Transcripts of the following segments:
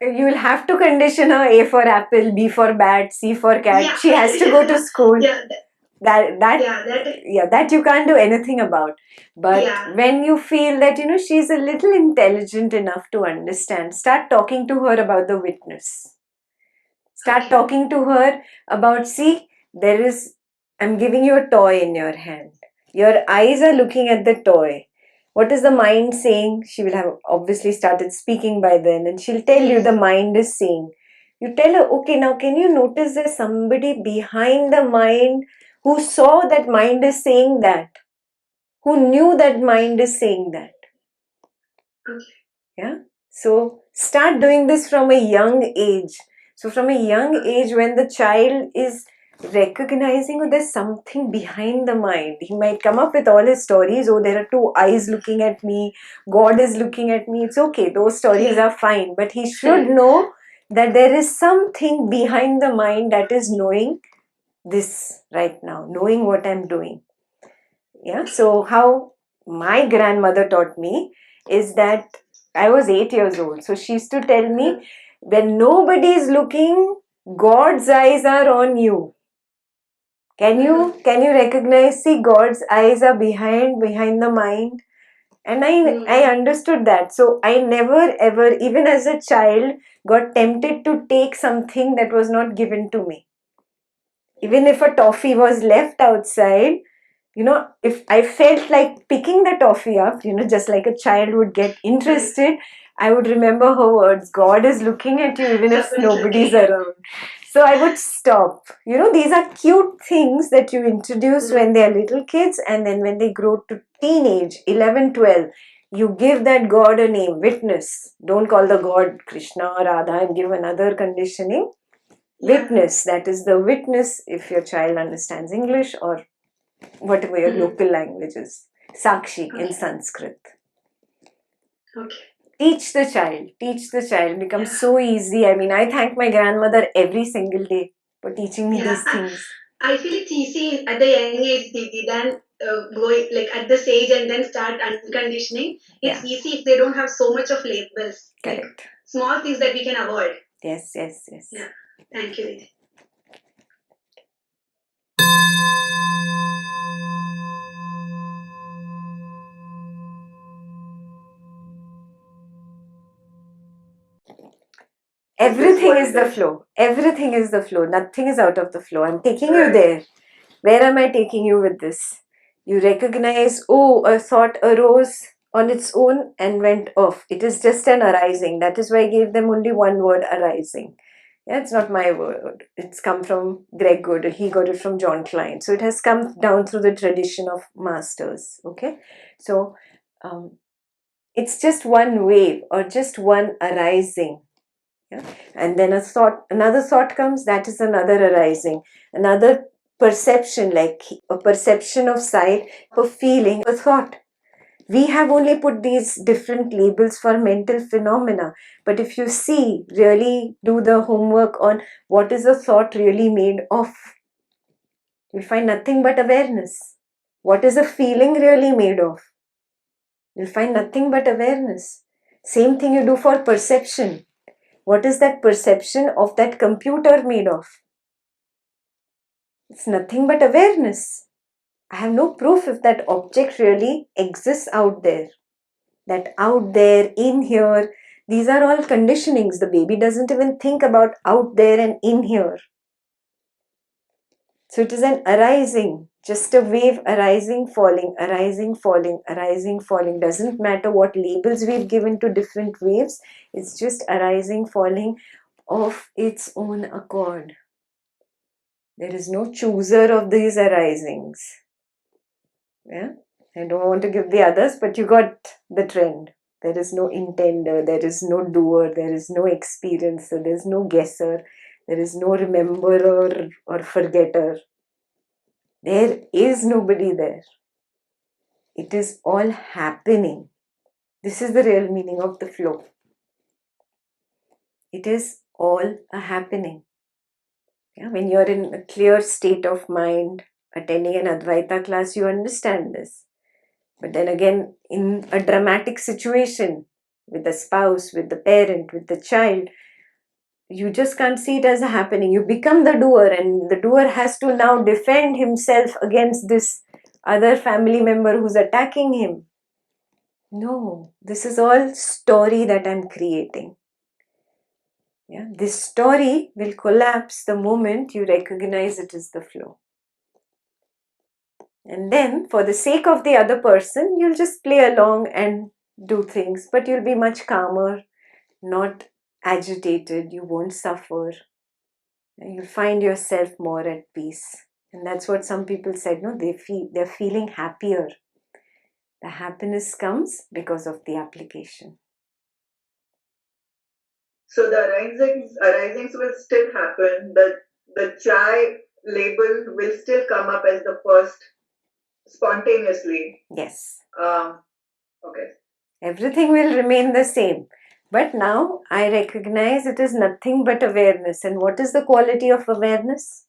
you will have to condition her A for apple, B for bat, C for cat. Yeah. She has to go to school. Yeah, That you can't do anything about. But Yeah. when you feel that she's a little intelligent enough to understand, start talking to her about the witness. Start Okay. talking to her about, see, I'm giving you a toy in your hand. Your eyes are looking at the toy. What is the mind saying? She will have obviously started speaking by then, and she'll tell you Yes. the mind is saying. You tell her, okay, now can you notice there's somebody behind the mind who saw that mind is saying that, who knew that mind is saying that. Okay. Yeah. So start doing this from a young age. So from a young age, when the child is recognizing, oh, there's something behind the mind, he might come up with all his stories. Oh, there are two eyes looking at me, God is looking at me. It's okay, those stories are fine, but he should know that there is something behind the mind that is knowing this right now, knowing what I'm doing. Yeah. So how my grandmother taught me is that I was 8 years old. So she used to tell me, when nobody is looking, God's eyes are on you. Can you recognize? See, God's eyes are behind the mind. And I understood that. So I never ever, even as a child, got tempted to take something that was not given to me. Even if a toffee was left outside, if I felt like picking the toffee up, just like a child would get interested, I would remember her words, God is looking at you even if nobody's around. So I would stop. These are cute things that you introduce when they are little kids, and then when they grow to teenage, 11, 12, you give that God a name, witness. Don't call the God Krishna or Radha and give another conditioning. Witness, that is the witness if your child understands English or whatever your local language is. Sakshi in Sanskrit. Okay. Teach the child. It becomes so easy. I mean, I thank my grandmother every single day for teaching me these things. I feel it's easy at the young age, Didi, than going like at this age and then start unconditioning. It's easy if they don't have so much of labels. Correct. Like small things that we can avoid. Yes. Yeah. Thank you, Didi. Everything is the flow. Everything is the flow. Nothing is out of the flow. I'm taking you there. Where am I taking you with this? You recognize, oh, a thought arose on its own and went off. It is just an arising. That is why I gave them only one word, arising. Yeah, it's not my word. It's come from Greg Gödel. He got it from John Klein. So it has come down through the tradition of masters. Okay. So it's just one wave or just one arising. Yeah? And then another thought comes, that is another arising. Another perception, like a perception of sight, a feeling, a thought. We have only put these different labels for mental phenomena. But if you really do the homework on what is a thought really made of, you'll find nothing but awareness. What is a feeling really made of? You'll find nothing but awareness. Same thing you do for perception. What is that perception of that computer made of? It's nothing but awareness. I have no proof if that object really exists out there. That out there, in here, these are all conditionings. The baby doesn't even think about out there and in here. So it is an arising, just a wave arising, falling, arising, falling, arising, falling. Doesn't matter what labels we've given to different waves, it's just arising, falling of its own accord. There is no chooser of these arisings. Yeah, I don't want to give the others, but you got the trend. There is no intender, there is no doer, there is no experiencer, there is no guesser, there is no rememberer or forgetter. There is nobody there. It is all happening. This is the real meaning of the flow. It is all a happening. Yeah, when you're in a clear state of mind, attending an Advaita class, you understand this. But then again, in a dramatic situation with the spouse, with the parent, with the child, you just can't see it as a happening. You become the doer, and the doer has to now defend himself against this other family member who's attacking him. No, this is all story that I'm creating. Yeah, this story will collapse the moment you recognize it is the flow. And then, for the sake of the other person, you'll just play along and do things, but you'll be much calmer, not agitated, you won't suffer. You'll find yourself more at peace. And that's what some people said, no, they're feeling happier. The happiness comes because of the application. So the arisings will still happen. The chai label will still come up as the first spontaneously. Yes. Okay. Everything will remain the same. But now I recognize it is nothing but awareness. And what is the quality of awareness?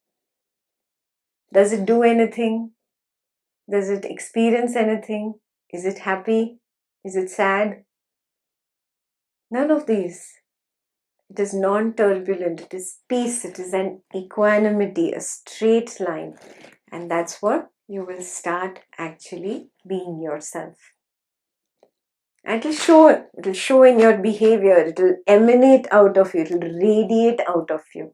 Does it do anything? Does it experience anything? Is it happy? Is it sad? None of these. It is non-turbulent, it is peace, it is an equanimity, a straight line. And that's what you will start actually being yourself. And it'll show in your behavior, it'll emanate out of you, it'll radiate out of you.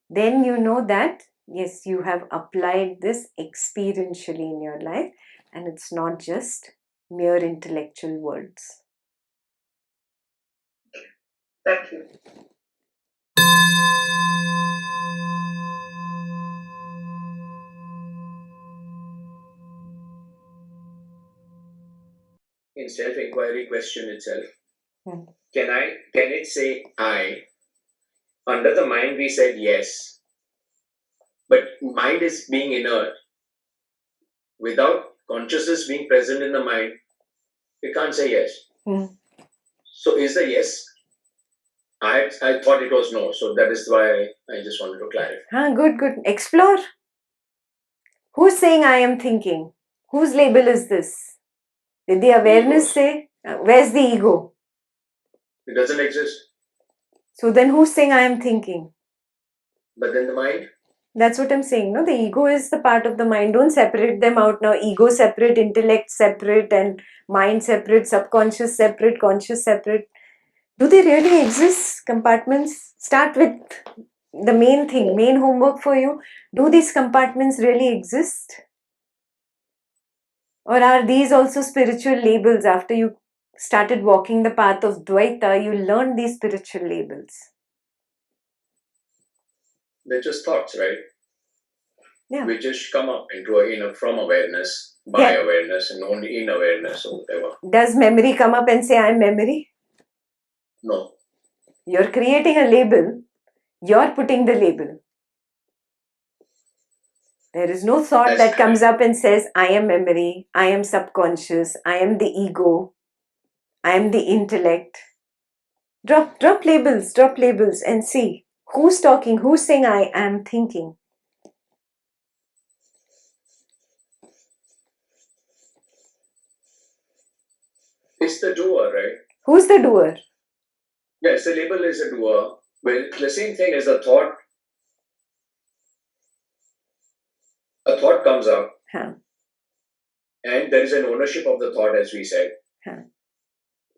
Then you know that, yes, you have applied this experientially in your life, and it's not just mere intellectual words. Thank you. In self-inquiry question itself, Hmm. can it say I? Under the mind we said yes, but mind is being inert. Without consciousness being present in the mind, we can't say yes. Hmm. So is the yes? I thought it was no, so that is why I just wanted to clarify. Good. Explore. Who's saying I am thinking? Whose label is this? Did the awareness say, where's the ego? It doesn't exist. So then who's saying I am thinking? But then the mind? That's what I'm saying, no? The ego is the part of the mind. Don't separate them out now. Ego separate, intellect separate, and mind separate, subconscious separate, conscious separate. Do they really exist, compartments? Start with the main thing, main homework for you. Do these compartments really exist? Or are these also spiritual labels? After you started walking the path of Dvaita, you learned these spiritual labels. They're just thoughts, right? Yeah. We just come up into from awareness, by awareness, and only in awareness or whatever. Does memory come up and say, I'm memory? No. You're creating a label. You're putting the label. There is no thought that comes up and says, I am memory, I am subconscious, I am the ego, I am the intellect. Drop labels and see who's talking, who's saying I am thinking. It's the doer, right? Who's the doer? Yes, the label is a doer. Well, the same thing as a thought. A thought comes up, and there is an ownership of the thought, as we said.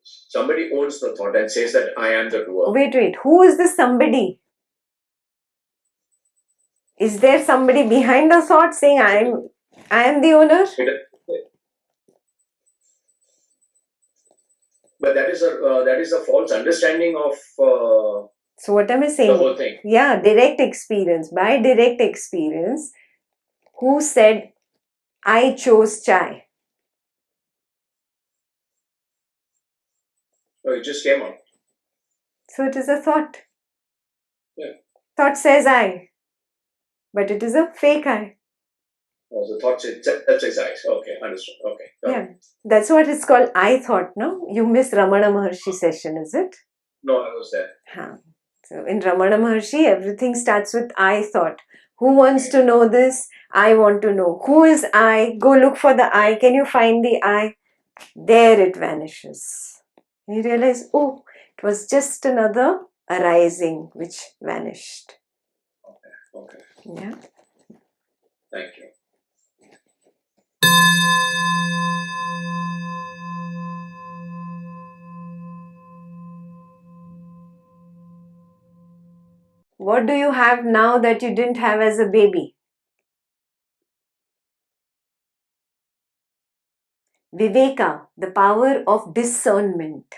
Somebody owns the thought and says that I am the doer. Wait. Who is this somebody? Is there somebody behind the thought saying I am the owner? But that is a false understanding of. So what am I saying? The whole thing. Yeah, direct experience. By direct experience, who said I chose chai? Oh, it just came up. So it is a thought. Yeah. Thought says I, but it is a fake I. Oh, the thought says I. Okay, understood. Okay. Yeah, that's what it's called. I thought. No, you missed Ramana Maharshi session, is it? No, I was there. So in Ramana Maharshi, everything starts with I thought. Who wants to know this? I want to know. Who is I? Go look for the I. Can you find the I? There it vanishes. You realize, oh, it was just another arising which vanished. Okay. Yeah. Thank you. What do you have now that you didn't have as a baby? Viveka, the power of discernment.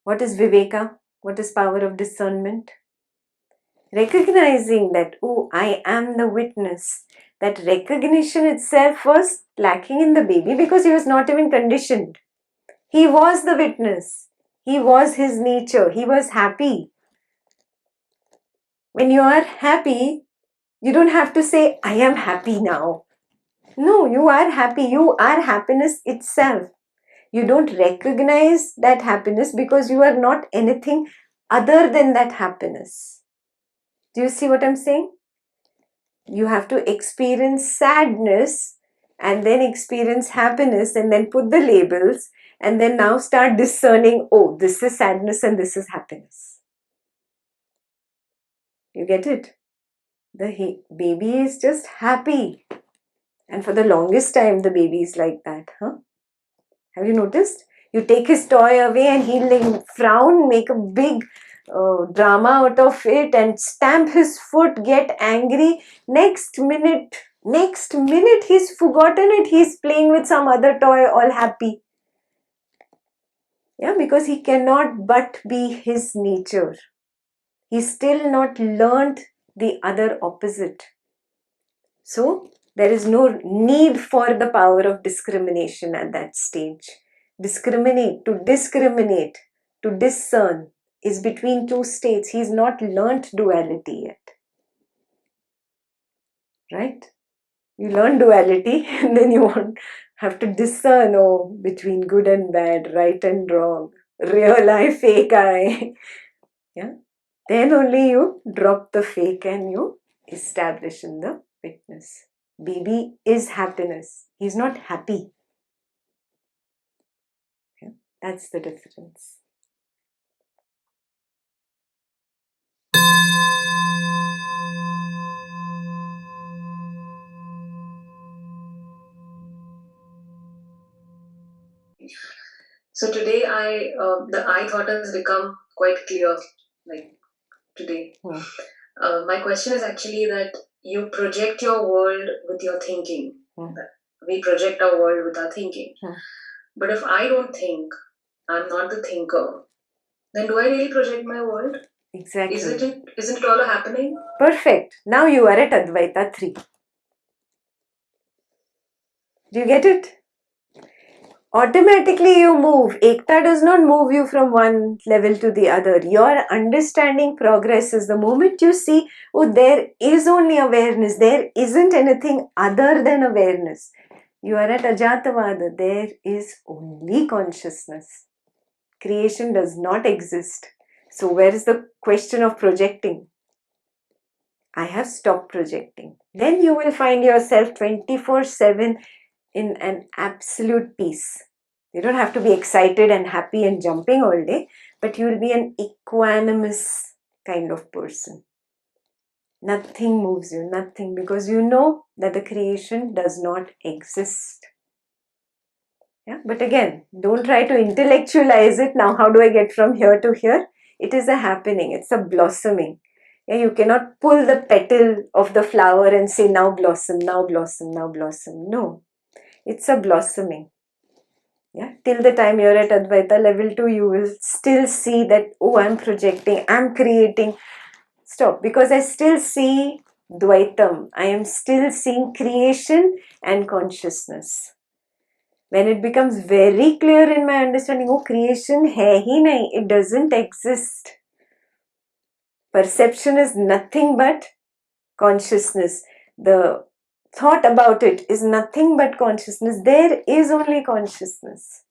What is Viveka? What is power of discernment? Recognizing that, oh, I am the witness. That recognition itself was lacking in the baby because he was not even conditioned. He was the witness. He was his nature. He was happy. When you are happy, you don't have to say, I am happy now. No, you are happy. You are happiness itself. You don't recognize that happiness because you are not anything other than that happiness. Do you see what I'm saying? You have to experience sadness and then experience happiness and then put the labels and then now start discerning, oh, this is sadness and this is happiness. You get it? The baby is just happy. And for the longest time, the baby is like that. Have you noticed? You take his toy away and he'll like frown, make a big drama out of it and stamp his foot, get angry. Next minute, he's forgotten it. He's playing with some other toy, all happy. Yeah, because he cannot but be his nature. He's still not learned the other opposite. So, there is no need for the power of discrimination at that stage. To discern is between two states. He's not learnt duality yet. Right? You learn duality and then you have to discern between good and bad, right and wrong, real eye, fake eye. Yeah? Then only you drop the fake and you establish in the witness. Baby is happiness. He's not happy. Okay? That's the difference. So today the I thought has become quite clear, like today. My question is actually that you project your world with your thinking. We project our world with our thinking. But if I don't think, I'm not the thinker, then do I really project my world? Exactly. Isn't it all happening? Perfect. Now you are at Advaita 3. Do you get it? Automatically you move. Ekta does not move you from one level to the other. Your understanding progresses. The moment you see, oh, there is only awareness. There isn't anything other than awareness. You are at Ajatavada. There is only consciousness. Creation does not exist. So where is the question of projecting? I have stopped projecting. Then you will find yourself 24/7 in an absolute peace. You don't have to be excited and happy and jumping all day, but you will be an equanimous kind of person. Nothing moves you, nothing, because you know that the creation does not exist. Yeah, but again, don't try to intellectualize it. Now, how do I get from here to here? It is a happening, it's a blossoming. Yeah, you cannot pull the petal of the flower and say, now blossom, now blossom, now blossom. No, it's a blossoming. Yeah, till the time you're at Advaita level 2, you will still see that, oh, I'm projecting, I'm creating. Stop, because I still see Dvaitam. I am still seeing creation and consciousness. When it becomes very clear in my understanding, oh, creation hai hi nahi, it doesn't exist. Perception is nothing but consciousness. The thought about it is nothing but consciousness. There is only consciousness.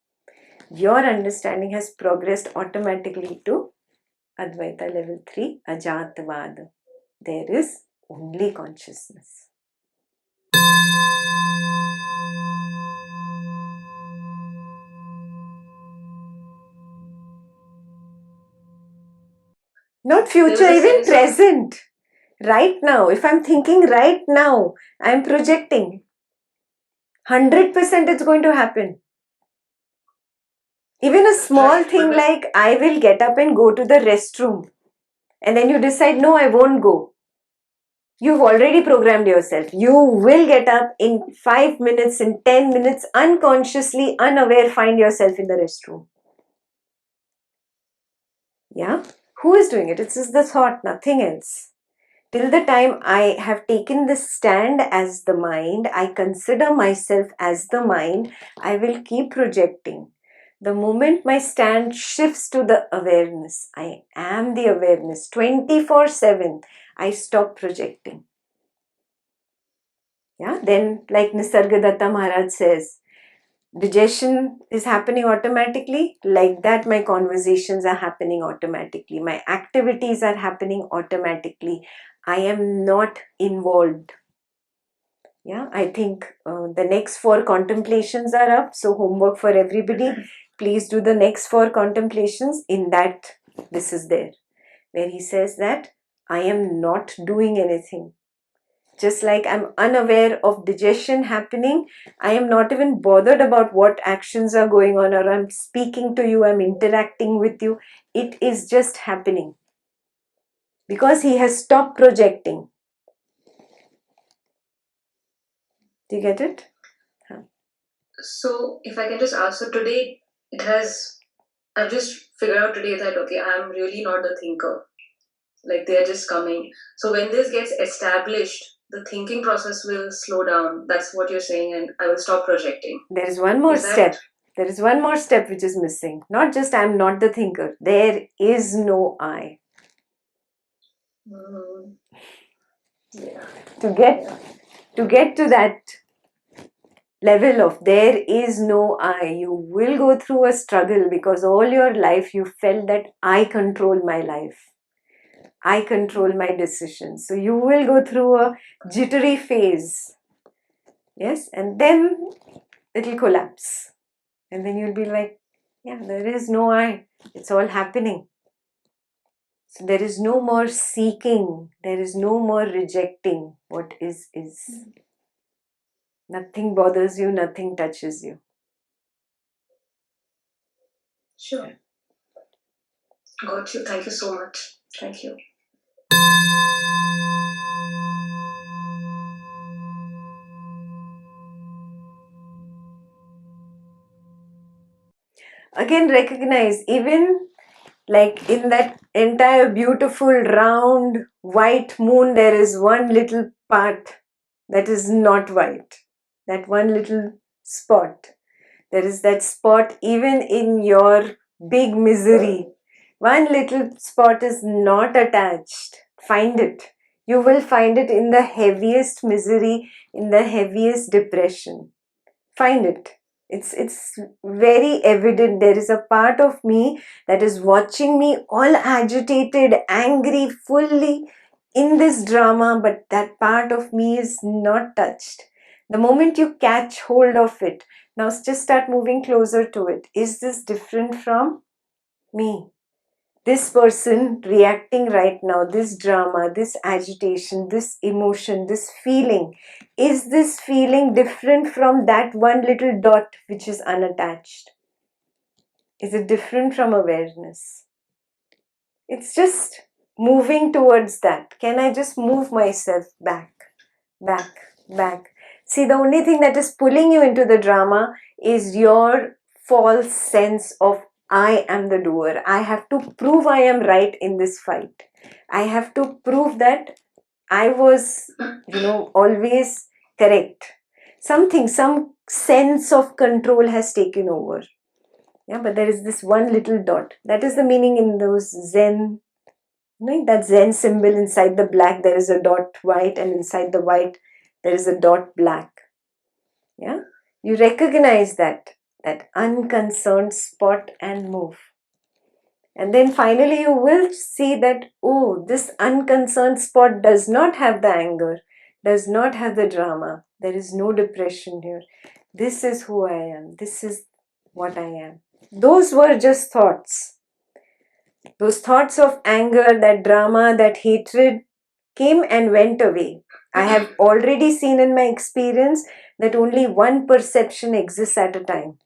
Your understanding has progressed automatically to Advaita level 3, Ajatavada. There is only consciousness. Not future, There was a even sense of- present. Right now, if I'm thinking right now, I'm projecting. 100% it's going to happen. Even a small Right, thing but like I will get up and go to the restroom, and then you decide, no, I won't go. You've already programmed yourself. You will get up in 5 minutes, in 10 minutes, unconsciously, unaware, find yourself in the restroom. Yeah? Who is doing it? It's just the thought, nothing else. Till the time I have taken this stand as the mind, I consider myself as the mind, I will keep projecting. The moment my stand shifts to the awareness, I am the awareness 24/7, I stop projecting. Yeah, then like Nisargadatta Maharaj says, digestion is happening automatically. Like that, my conversations are happening automatically. My activities are happening automatically. I am not involved. Yeah, I think the next 4 contemplations are up. So homework for everybody. Please do the next 4 contemplations. In that, this is there, where he says that I am not doing anything. Just like I'm unaware of digestion happening, I am not even bothered about what actions are going on, or I'm speaking to you, I'm interacting with you. It is just happening. Because he has stopped projecting. Do you get it? So if I can just ask, so today I've just figured out today that, okay, I'm really not the thinker. Like they're just coming. So when this gets established, the thinking process will slow down. That's what you're saying, and I will stop projecting. There is one more Is that- step. There is one more step which is missing. Not just I'm not the thinker. There is no I. Yeah. To get to that level of there is no I, you will go through a struggle, because all your life you felt that I control my life. I control my decisions. So you will go through a jittery phase. Yes, and then it'll collapse. And then you'll be like, yeah, there is no I. It's all happening. So there is no more seeking. There is no more rejecting. What is. Nothing bothers you, nothing touches you. Sure. Got you. Thank you so much. Thank you. Again, recognize, even like in that entire beautiful round white moon, there is one little part that is not white. That one little spot. There is that spot even in your big misery. One little spot is not attached. Find it. You will find it in the heaviest misery, in the heaviest depression. Find it. It's very evident. There is a part of me that is watching me all agitated, angry, fully in this drama, but that part of me is not touched. The moment you catch hold of it, now just start moving closer to it. Is this different from me? This person reacting right now, this drama, this agitation, this emotion, this feeling, is this feeling different from that one little dot which is unattached? Is it different from awareness? It's just moving towards that. Can I just move myself back, back, back? See, the only thing that is pulling you into the drama is your false sense of I am the doer. I have to prove I am right in this fight. I have to prove that I was, always correct. Some sense of control has taken over. Yeah, but there is this one little dot. That is the meaning in those Zen, that Zen symbol. Inside the black, there is a dot white, and inside the white, there is a dot black. Yeah, you recognize that unconcerned spot and move. And then finally you will see that, oh, this unconcerned spot does not have the anger, does not have the drama. There is no depression here. This is who I am. This is what I am. Those were just thoughts. Those thoughts of anger, that drama, that hatred came and went away. I have already seen in my experience that only one perception exists at a time.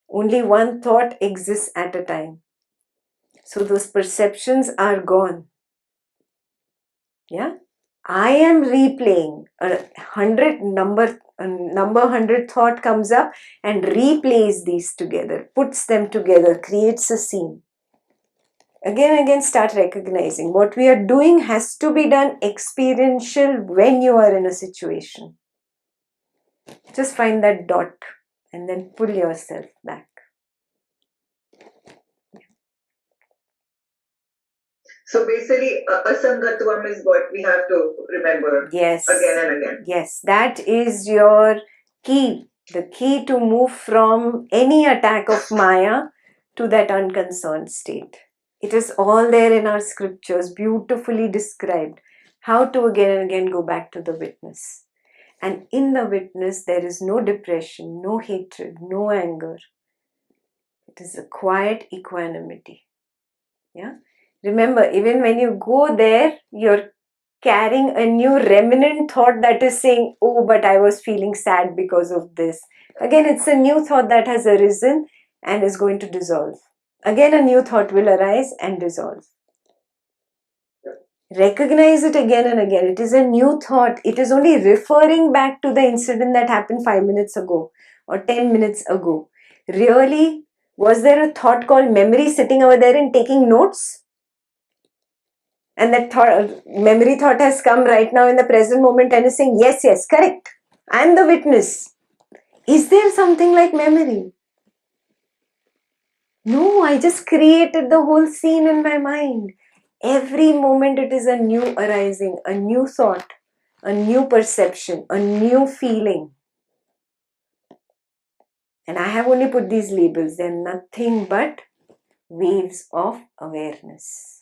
Only one thought exists at a time. So those perceptions are gone. Yeah? I am replaying number 100 thought comes up and replays these together, puts them together, creates a scene. Again, start recognizing what we are doing has to be done experiential when you are in a situation. Just find that dot and then pull yourself back. So basically, asangatvam is what we have to remember Yes. again and again. Yes, that is your key. The key to move from any attack of Maya to that unconcerned state. It is all there in our scriptures, beautifully described. How to again and again go back to the witness. And in the witness, there is no depression, no hatred, no anger. It is a quiet equanimity. Yeah. Remember, even when you go there, you're carrying a new remnant thought that is saying, oh, but I was feeling sad because of this. Again, it's a new thought that has arisen and is going to dissolve. Again, a new thought will arise and dissolve. Recognize it again and again. It is a new thought. It is only referring back to the incident that happened 5 minutes ago or 10 minutes ago. Really, was there a thought called memory sitting over there and taking notes? And that memory thought has come right now in the present moment and is saying, yes, correct. I am the witness. Is there something like memory? No, I just created the whole scene in my mind. Every moment it is a new arising, a new thought, a new perception, a new feeling. And I have only put these labels. They're nothing but waves of awareness.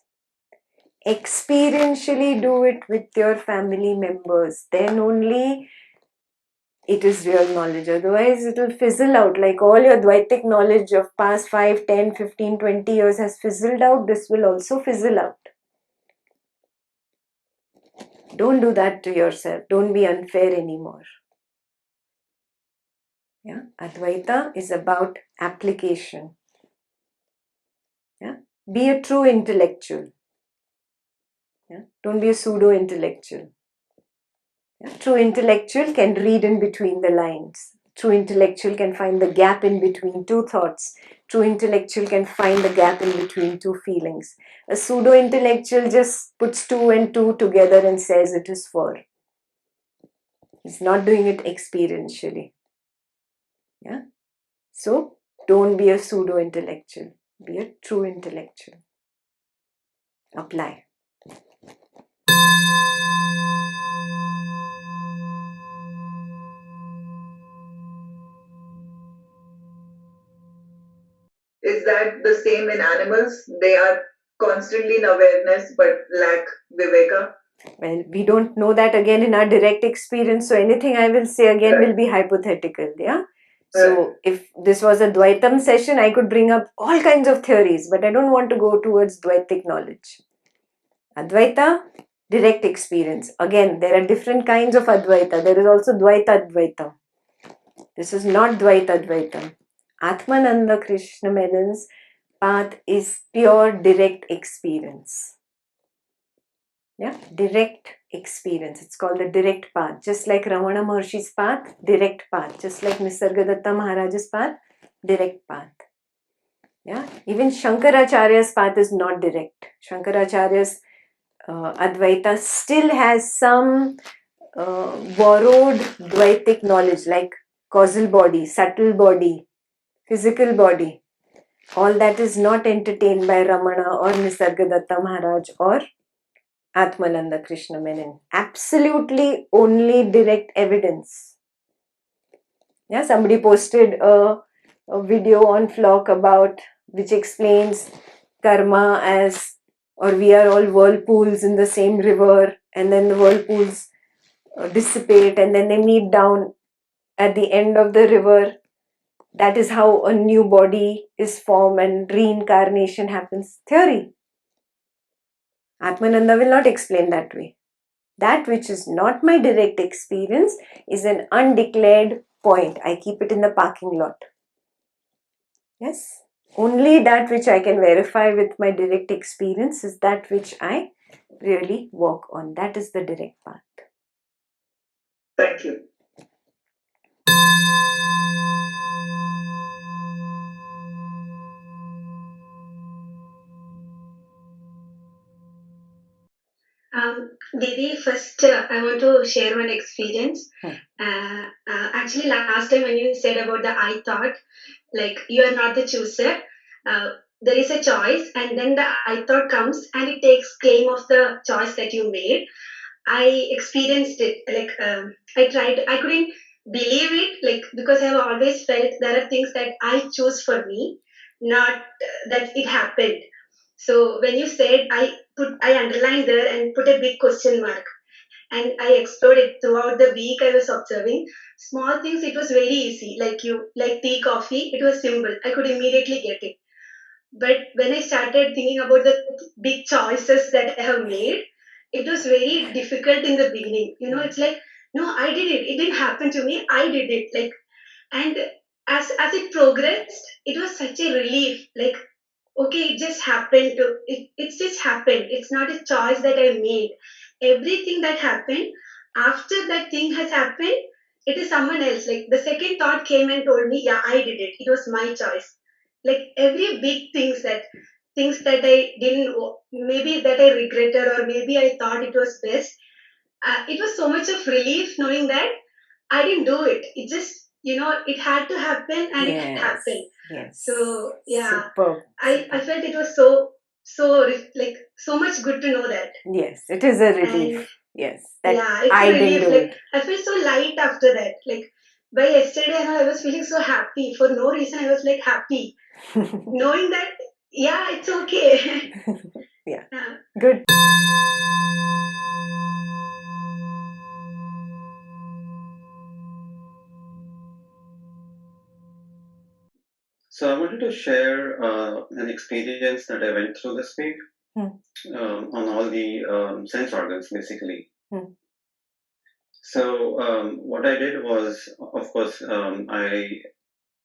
Experientially do it with your family members. Then only it is real knowledge. Otherwise, it will fizzle out. Like all your Dvaitic knowledge of past 5, 10, 15, 20 years has fizzled out. This will also fizzle out. Don't do that to yourself. Don't be unfair anymore. Yeah, Advaita is about application. Yeah, be a true intellectual. Yeah, don't be a pseudo intellectual. Yeah? True intellectual can read in between the lines. True intellectual can find the gap in between two thoughts. True intellectual can find the gap in between two feelings. A pseudo intellectual just puts 2 and 2 together and says it is 4. He's not doing it experientially. Yeah. So don't be a pseudo intellectual. Be a true intellectual. Apply. Is that the same in animals? They are constantly in awareness but lack viveka. Well, we don't know that again in our direct experience. So anything I will say again will be hypothetical. Yeah. So if this was a Dvaitam session, I could bring up all kinds of theories, but I don't want to go towards Dvaitic knowledge. Advaita, direct experience. Again, there are different kinds of Advaita. There is also Dvaita Advaita. This is not Dvaita Advaita. Atmananda Krishna Menon's path is pure direct experience. Yeah, direct experience. It's called the direct path. Just like Ramana Maharshi's path, direct path. Just like Nisargadatta Maharaj's path, direct path. Yeah, even Shankaracharya's path is not direct. Shankaracharya's Advaita still has some borrowed Dvaitic knowledge like causal body, subtle body, physical body. All that is not entertained by Ramana or Nisargadatta Maharaj or Atmananda Krishna Menon. Absolutely only direct evidence. Yeah, somebody posted a video on Flock about which explains karma as, or we are all whirlpools in the same river, and then the whirlpools dissipate and then they meet down at the end of the river that is how a new body is formed and reincarnation happens. Theory. Atmananda will not explain that way. That which is not my direct experience is an undeclared point. I keep it in the parking lot. Yes. Only that which I can verify with my direct experience is that which I really work on. That is the direct path. Thank you. Didi, first I want to share one experience. Actually, last time when you said about the I thought, like you are not the chooser, there is a choice, and then the I thought comes and it takes claim of the choice that you made. I experienced it. Like I tried, I couldn't believe it. Like because I've always felt there are things that I choose for me, not that it happened. So when you said I underlined there and put a big question mark, and I explored it throughout the week. I was observing small things. It was very easy, like tea, coffee. It was simple. I could immediately get it. But when I started thinking about the big choices that I have made, it was very difficult in the beginning. It's like, no, I did it. It didn't happen to me. I did it. Like, and as it progressed, it was such a relief. Like, okay, it just happened to it's just happened. It's not a choice that I made. Everything that happened after that thing has happened, it is someone else. Like the second thought came and told me, yeah, I did it. It was my choice. Like every big things that I didn't, maybe that I regretted, or maybe I thought it was best. It was so much of relief knowing that I didn't do it. It just, it had to happen and it happened. Yes. So yeah, Superb. I felt it was so so much good to know that. Yes, it is a relief. And Yes. That yeah, it's I a didn't relief. do Like it. I felt so light after that. Like by yesterday, I was feeling so happy. For no reason, I was like happy, knowing that yeah, it's okay. Yeah. Yeah. Good. So I wanted to share an experience that I went through this week on all the sense organs, basically. So what I did was, of course, I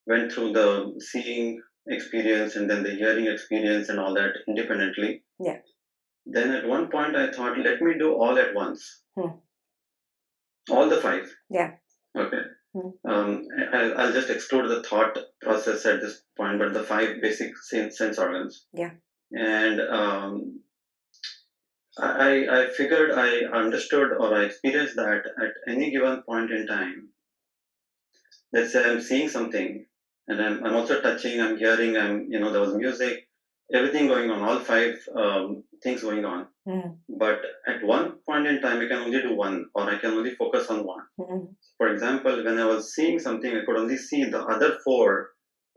went through the seeing experience and then the hearing experience and all that independently. Yeah. Then at one point I thought, let me do all at once. All the 5. Yeah. Okay. I'll just exclude the thought process at this point, but the 5 basic sense organs. Yeah. And I figured I understood or I experienced that at any given point in time. Let's say I'm seeing something, and I'm also touching, I'm hearing, there was music, everything going on, all 5 things going on. But at one point in time, I can only do one, or I can only focus on one. For example, when I was seeing something, I could only see the other 4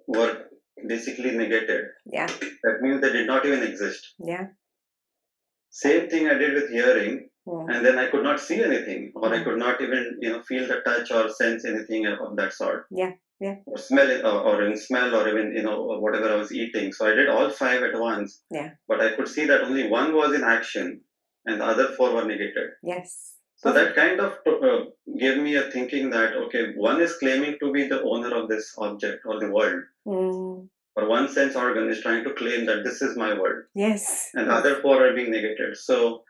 were basically negated. Yeah. That means they did not even exist. Yeah. Same thing I did with hearing, and then I could not see anything, or I could not even feel the touch or sense anything of that sort. Yeah. Yeah. Or smell it, or in smell, or even whatever I was eating. So I did all 5 at once. Yeah. But I could see that only one was in action, and the other 4 were negated. Yes. So that kind of gave me a thinking that okay, one is claiming to be the owner of this object or the world. Or one sense organ is trying to claim that this is my world. Yes. And the other 4 are being negated. So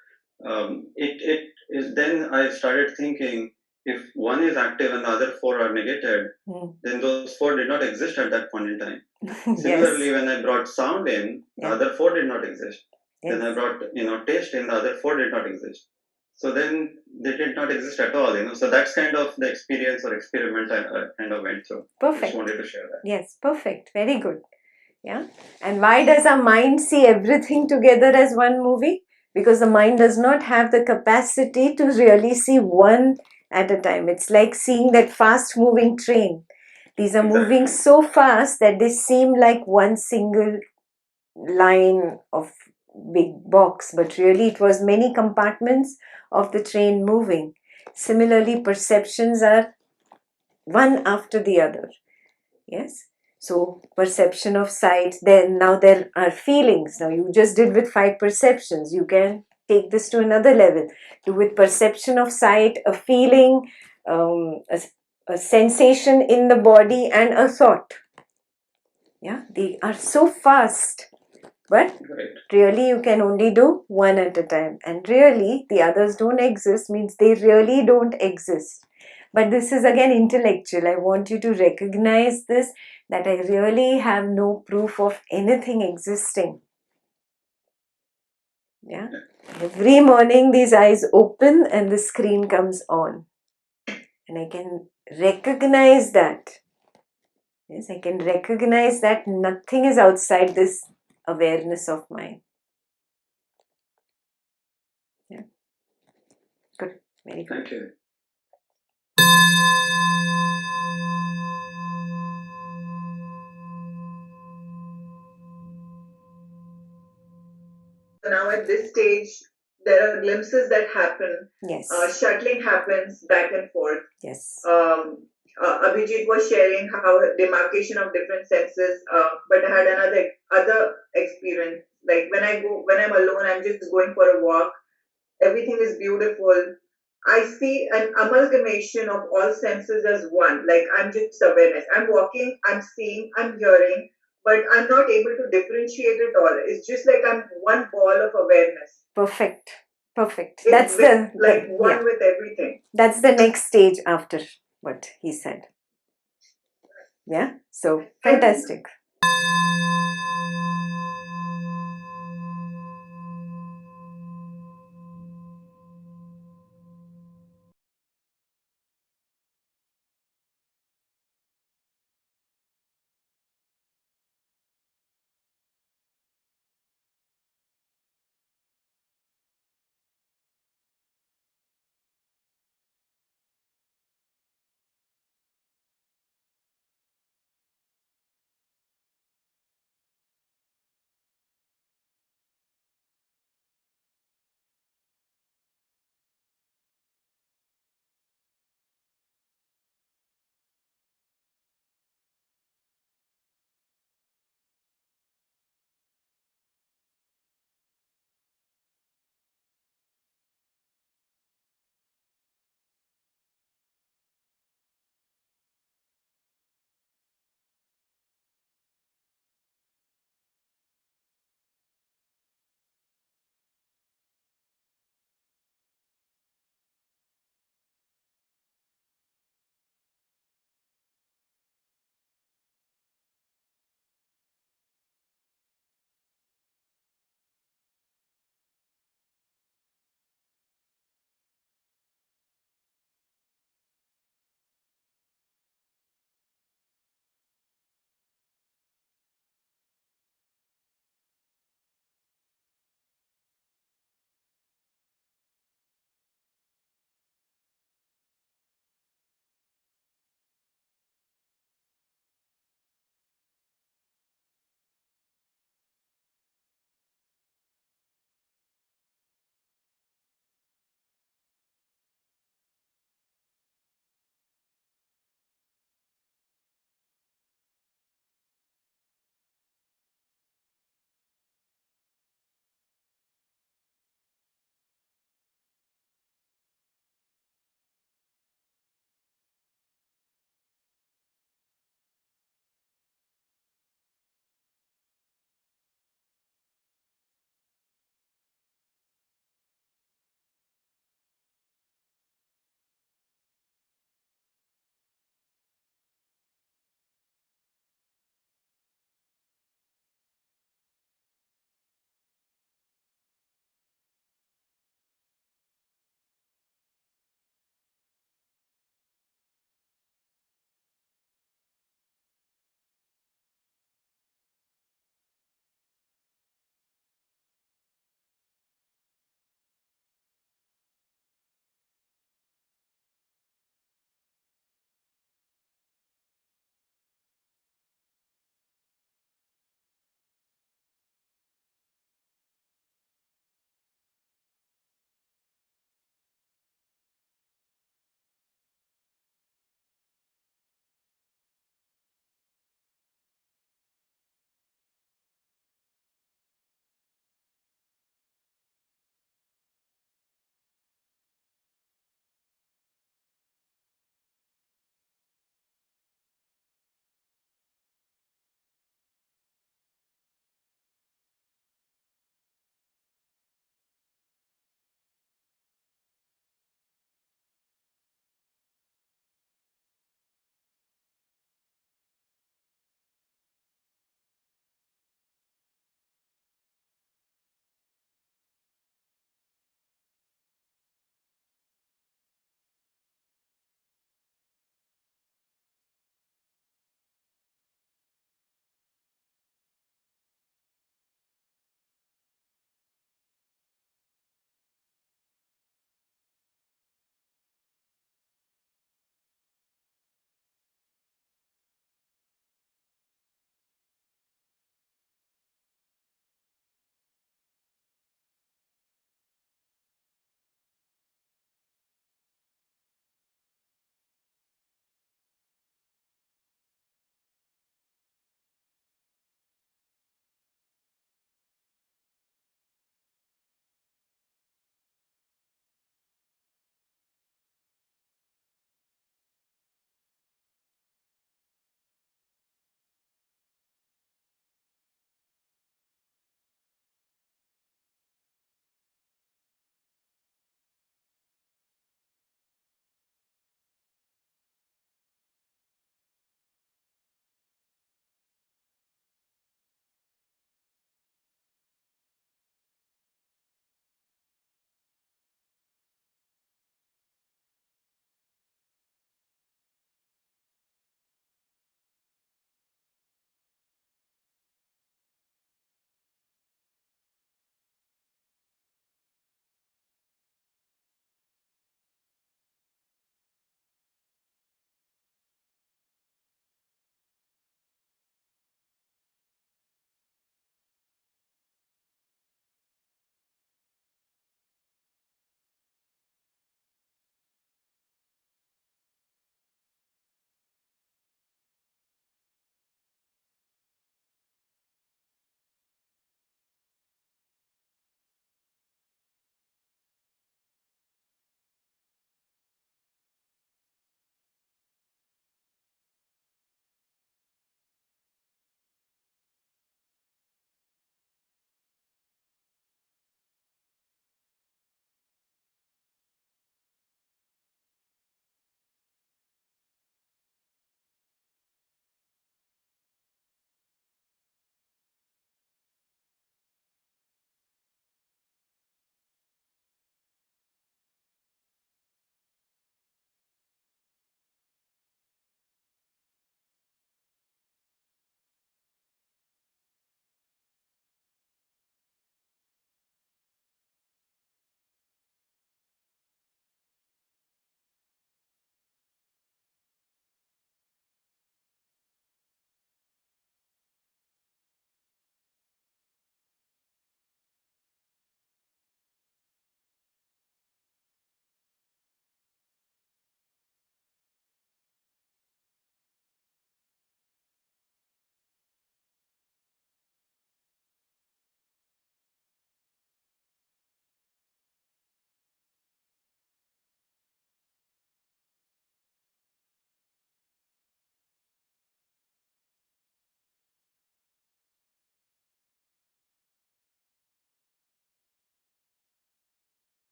it is then I started thinking, if one is active and the other 4 are negated, then those 4 did not exist at that point in time. Similarly, when I brought sound in, the other 4 did not exist. Then I brought taste in, the other 4 did not exist. So then they did not exist at all. So that's kind of the experience or experiment I kind of went through. Perfect. Just wanted to share that. Yes, perfect. Very good. Yeah. And why does our mind see everything together as one movie? Because the mind does not have the capacity to really see one at a time. It's like seeing that fast moving train. These are moving so fast that they seem like one single line of big box, but really it was many compartments of the train moving. Similarly, perceptions are one after the other. Yes. So perception of sight, then now there are feelings. Now you just did with 5 perceptions. You can take this to another level. Do with perception of sight, a feeling, a sensation in the body, and a thought. Yeah, they are so fast. But Right. really you can only do one at a time. And really the others don't exist means they really don't exist. But this is again intellectual. I want you to recognize this, that I really have no proof of anything existing. Yeah. Every morning these eyes open and the screen comes on. And I can recognize that. Yes, I can recognize that nothing is outside this awareness of mine. Yeah. Good. Very good. Thank you. Now at this stage, there are glimpses that happen. Yes. Shuttling happens back and forth. Yes. Abhijit was sharing how demarcation of different senses, but I had other experience. Like when I'm alone, I'm just going for a walk. Everything is beautiful. I see an amalgamation of all senses as one. Like I'm just awareness. I'm walking, I'm seeing, I'm hearing, but I'm not able to differentiate it all. It's just like I'm one ball of awareness. Perfect. Perfect. It's That's like one with everything. That's the next stage after what he said. Yeah. So fantastic.